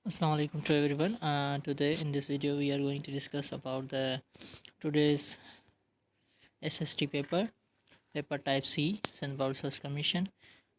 Assalamu alaikum to everyone. Today in this video we are going to discuss about the today's SST paper type C Sindh Board Search Commission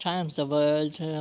times the word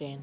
10,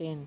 10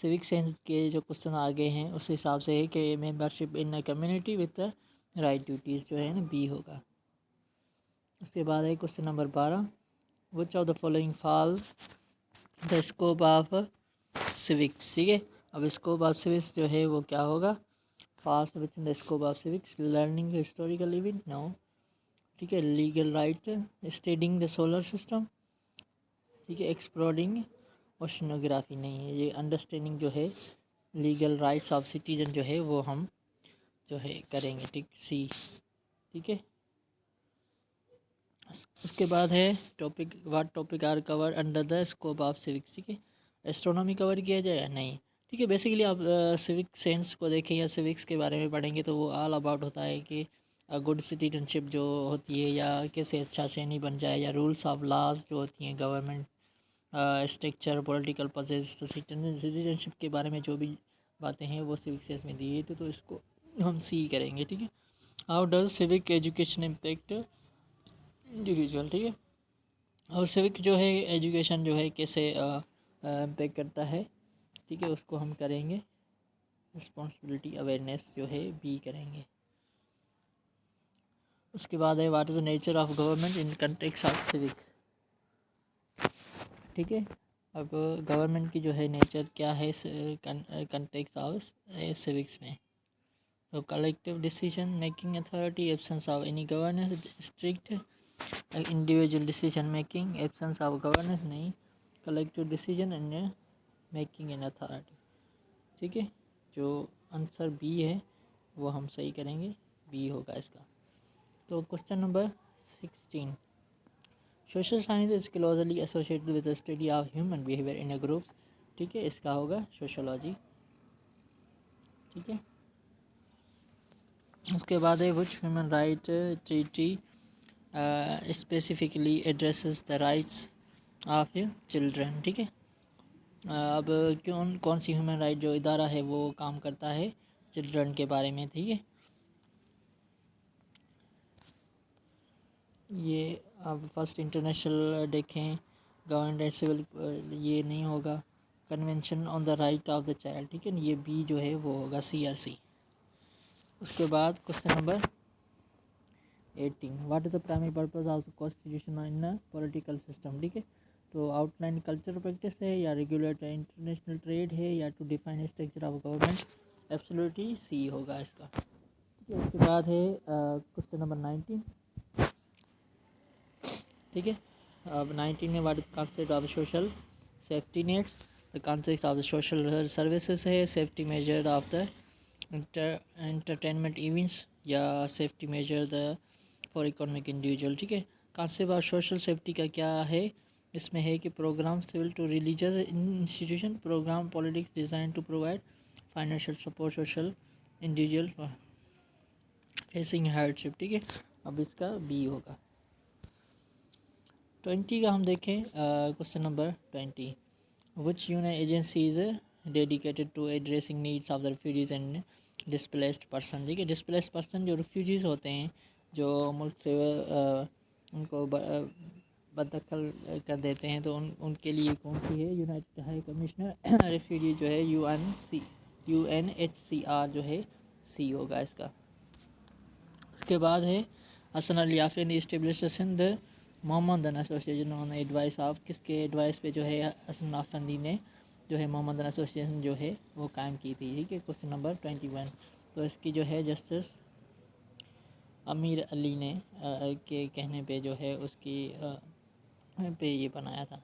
سوک sense کے جو question آگے ہیں اس حساب سے ہے کہ membership in a community with right duties جو ہے نا بی ہوگا. اس کے بعد ہے question number 12. Which of the following fall the scope of socks. ٹھیک ہے، اب اسکوپ آف سوکس جو ہے وہ کیا ہوگا؟ False within the scope of سوکس. Learning historical event, no. ٹھیک ہے، legal right, studying the solar system. ٹھیک ہے، ایکسپلورنگ اوشنوگرافی نہیں ہے. یہ انڈرسٹینڈنگ جو ہے لیگل رائٹس آف سٹیزن جو ہے وہ ہم جو ہے کریں گے. ٹھیک، سی. ٹھیک ہے، اس کے بعد ہے topic what topic are cover under the scope of socks. ٹھیک ہے، ایسٹرونومی کور کیا جائے یا نہیں. ٹھیک ہے، بیسیکلی آپ سوک سینس کو دیکھیں یا سوکس کے بارے میں پڑھیں گے تو وہ آل اباؤٹ ہوتا ہے کہ گڈ سٹیزنشپ جو ہوتی ہے یا کیسے اچھا شہری بن جائے، یا رولس آف لاز جو ہوتی ہیں، گورنمنٹ اسٹرکچر، پولیٹیکل پروسیس. تو سٹیزنشپ کے بارے میں جو بھی باتیں ہیں وہ سوک سینس میں دی ہے تو اس کو ہم سی کریں گے. ٹھیک ہے، ہاؤ ڈز سوک ایجوکیشن امپیکٹ انڈیویژول. ٹھیک ہے، اور سوک جو ہے ایجوکیشن جو ہے کیسے امپیکٹ کرتا ہے. ٹھیک ہے، اس کو ہم کریں گے رسپانسبلٹی اویئرنیس جو ہے بی کریں گے. اس کے بعد ہے what is the nature of government in context of سوک. ٹھیک ہے، اب گورنمنٹ کی جو ہے نیچر کیا ہے کنٹیکس آف سوکس میں. تو collective decision making authority, absence of any governance, strict individual decision making, absence of governance no, collective decision and making an authority. ٹھیک ہے، جو آنسر بی ہے وہ ہم صحیح کریں گے، بی ہوگا اس کا. تو question number 16. Social science is closely associated with the study of human behaviour in a groups. ٹھیک ہے، اس کا ہوگا سوشولوجی. ٹھیک ہے، اس کے بعد ہے وچ human right treaty specifically addresses the rights of children. ٹھیک ہے، اب کون سی ہیومن رائٹ جو ادارہ ہے وہ کام کرتا ہے چلڈرن کے بارے میں. ٹھیک ہے، یہ اب فرسٹ انٹرنیشنل دیکھیں، گورنمنٹ اینڈ سول، یہ نہیں ہوگا. Convention on the right of the child. ٹھیک ہے، یہ بی جو ہے وہ ہوگا سی آر سی. اس کے بعد question number 18. What is the primary purpose of the constitution in political system. ٹھیک ہے، تو آؤٹ لائن کلچر پریکٹس ہے یا ریگولیٹ انٹرنیشنل ٹریڈ ہے یا to define structure of government. Absolutely C ہوگا اس کا. اس کے بعد ہے کوشچن نمبر 19. ٹھیک ہے، اب 19 میں what is concept of social safety nets. The concept of the social services ہے safety measure of the entertainment events یا safety measure the for economic individual. ٹھیک ہے، کانسیپٹ آف سوشل سیفٹی کا کیا ہے؟ اس میں ہے کہ program sole to religious institution, program policies design to provide financial support social individual facing hardship. ٹھیک ہے، اب اس کا بی ہوگا. 20 کا ہم دیکھیں question number 20. Which UN agency is dedicated to addressing needs of the refugees and displaced person. ٹھیک ہے، ڈسپلیسڈ پرسن جو ریفیوجیز ہوتے ہیں جو ملک سے ان کو بددخل کر دیتے ہیں تو ان کے لیے کون سی ہے؟ یونائٹڈ ہائی کمشنر ریفیوجی جو ہے UNHCR جو ہے سی ہوگا اس کا. اس کے بعد ہے حسن الیافی نے اسٹیبلشن دا محمدن ایسوسیشن آن ایڈوائس آف، کس کے ایڈوائس پہ جو ہے حسن افندی نے جو ہے محمدن ایسوسیشن جو ہے وہ قائم کی تھی. ٹھیک ہے، کوشچن نمبر 21. تو اس کی جو ہے جسٹس امیر علی نے کے کہنے پہ جو ہے اس کی پہ یہ بنایا تھا.